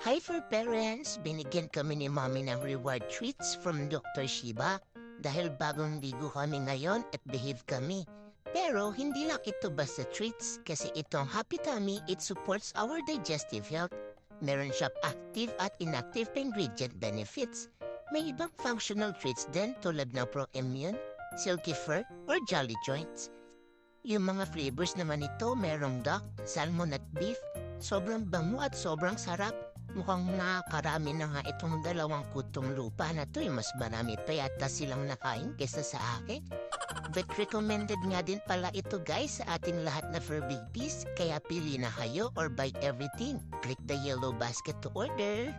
Hi for parents! Binigyan kami ni Mommy ng reward treats from Dr. Shiba dahil bagong ligo kami ngayon at behave kami. Pero hindi lang ito basta treats kasi itong Happy Tummy, it supports our digestive health. Meron siyang active at inactive ingredient benefits. May ibang functional treats din tulad ng Pro-Immune, Silky Fur, or Jolly Joints. Yung mga flavors naman ito merong duck, salmon at beef. Sobrang bango at sobrang sarap. Mukhang nakakarami na nga itong dalawang kutong lupa na to. Mas marami pa yata silang nakain kesa sa akin. But recommended nga din pala ito guys sa ating lahat na fur babies. Kaya pili na kayo or buy everything. Click the yellow basket to order.